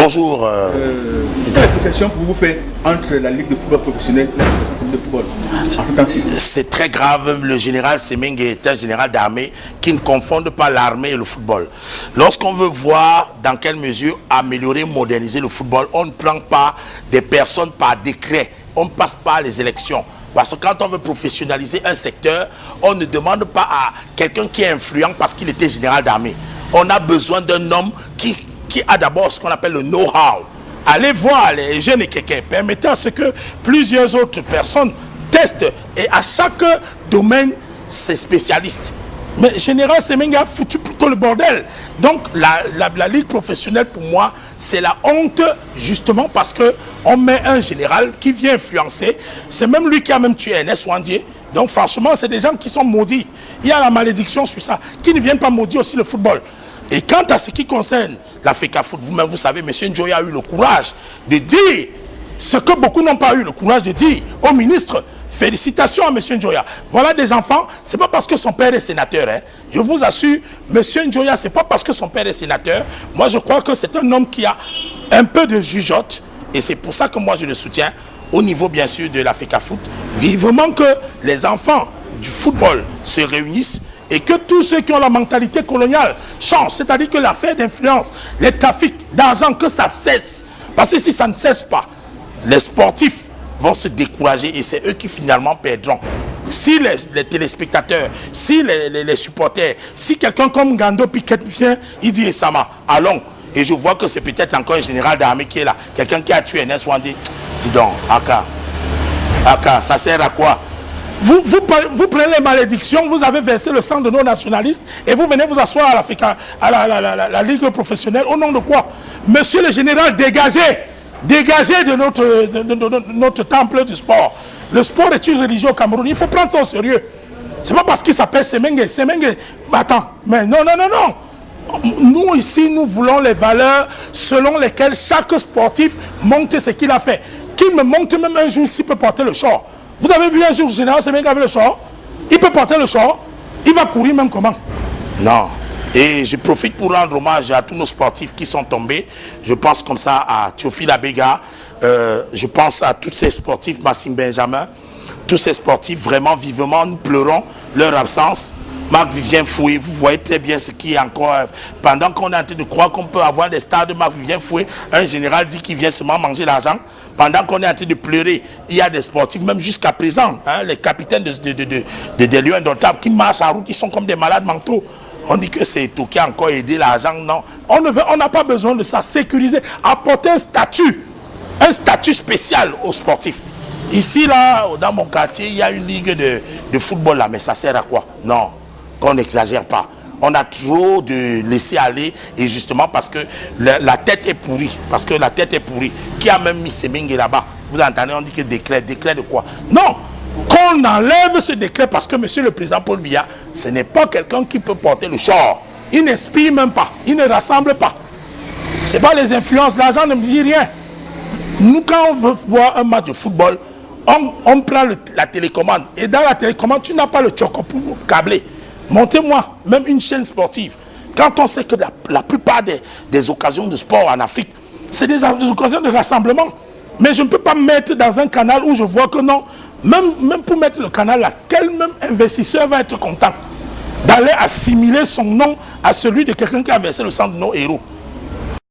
Bonjour. Quelle perception que vous faites entre la Ligue de football professionnel et la Ligue de football en ce temps-ci? C'est très grave. Le général Semeng est un général d'armée qui ne confonde pas l'armée et le football. Lorsqu'on veut voir dans quelle mesure améliorer, moderniser le football, on ne prend pas des personnes par décret. On ne passe pas les élections. Parce que quand on veut professionnaliser un secteur, on ne demande pas à quelqu'un qui est influent parce qu'il était général d'armée. On a besoin d'un homme qui a d'abord ce qu'on appelle le know-how. Allez voir les jeunes et quelqu'un. Permettez à ce que plusieurs autres personnes testent. Et à chaque domaine, c'est spécialiste. Mais Général Semeng a foutu plutôt le bordel. Donc la ligue professionnelle, pour moi, c'est la honte, justement parce qu'on met un général qui vient influencer. C'est même lui qui a même tué NS Wandier. Donc franchement, c'est des gens qui sont maudits. Il y a la malédiction sur ça, qui ne viennent pas maudire aussi le football. Et quant à ce qui concerne l'Africa Foot, vous-même, vous savez, M. Njoya a eu le courage de dire ce que beaucoup n'ont pas eu le courage de dire au ministre. Félicitations à M. Njoya. Voilà des enfants, c'est pas parce que son père est sénateur. Hein. Je vous assure, M. Njoya, c'est pas parce que son père est sénateur. Moi, je crois que c'est un homme qui a un peu de jugeote. Et c'est pour ça que moi, je le soutiens au niveau, bien sûr, de l'Africa Foot. Vivement que les enfants du football se réunissent et que tous ceux qui ont la mentalité coloniale changent. C'est-à-dire que l'affaire d'influence, les trafics d'argent, que ça cesse. Parce que si ça ne cesse pas, les sportifs vont se décourager et c'est eux qui finalement perdront. Si les téléspectateurs, si les supporters, si quelqu'un comme Gando Piquet vient, il dit Esama, allons. Et je vois que c'est peut-être encore un général d'armée qui est là. Quelqu'un qui a tué NS Wandi. Dis donc, Aka, ça sert à quoi? Vous prenez les malédictions, vous avez versé le sang de nos nationalistes et vous venez vous asseoir à l'Africa, à la Ligue professionnelle. Au nom de quoi? Monsieur le général, dégagez de notre temple du sport. Le sport est une religion au Cameroun. Il faut prendre ça au sérieux. C'est pas parce qu'il s'appelle Semeng. Attends, mais non. Nous ici, nous voulons les valeurs selon lesquelles chaque sportif monte ce qu'il a fait. Qu'il me monte même un jour s'il peut porter le short. Vous avez vu un jour le général Semeng avec le short? Il peut porter le short. Il va courir même comment? Non. Et je profite pour rendre hommage à tous nos sportifs qui sont tombés. Je pense comme ça à Théophile Abega. Je pense à tous ces sportifs, Massim Benjamin. Tous ces sportifs, vraiment vivement, nous pleurons leur absence. Marc-Vivien Foué, vous voyez très bien ce qui est encore... Pendant qu'on est en train de croire qu'on peut avoir des stars de Marc-Vivien Foué, un général dit qu'il vient seulement manger l'argent. Pendant qu'on est en train de pleurer, il y a des sportifs, même jusqu'à présent, hein, les capitaines des Lions indomptables qui marchent en route, qui sont comme des malades mentaux. On dit que c'est tout qui a encore aidé l'argent. Non, on n'a pas besoin de ça. Sécuriser, apporter un statut spécial aux sportifs. Ici, là, dans mon quartier, il y a une ligue de football là, mais ça sert à quoi? Non, qu'on n'exagère pas. On a trop de laisser aller et justement parce que la tête est pourrie. Parce que la tête est pourrie. Qui a même mis Semeng là-bas? Vous entendez, on dit que décret de quoi? Non! Qu'on enlève ce décret parce que monsieur le président Paul Biya, ce n'est pas quelqu'un qui peut porter le short. Il n'inspire même pas, il ne rassemble pas. Ce n'est pas les influences, l'argent ne me dit rien. Nous, quand on veut voir un match de football, on prend la télécommande. Et dans la télécommande, tu n'as pas le choco pour câbler. Montez-moi même une chaîne sportive. Quand on sait que la plupart des occasions de sport en Afrique, c'est des occasions de rassemblement. Mais je ne peux pas mettre dans un canal où je vois que non, même pour mettre le canal là, quel même investisseur va être content d'aller assimiler son nom à celui de quelqu'un qui a versé le sang de nos héros.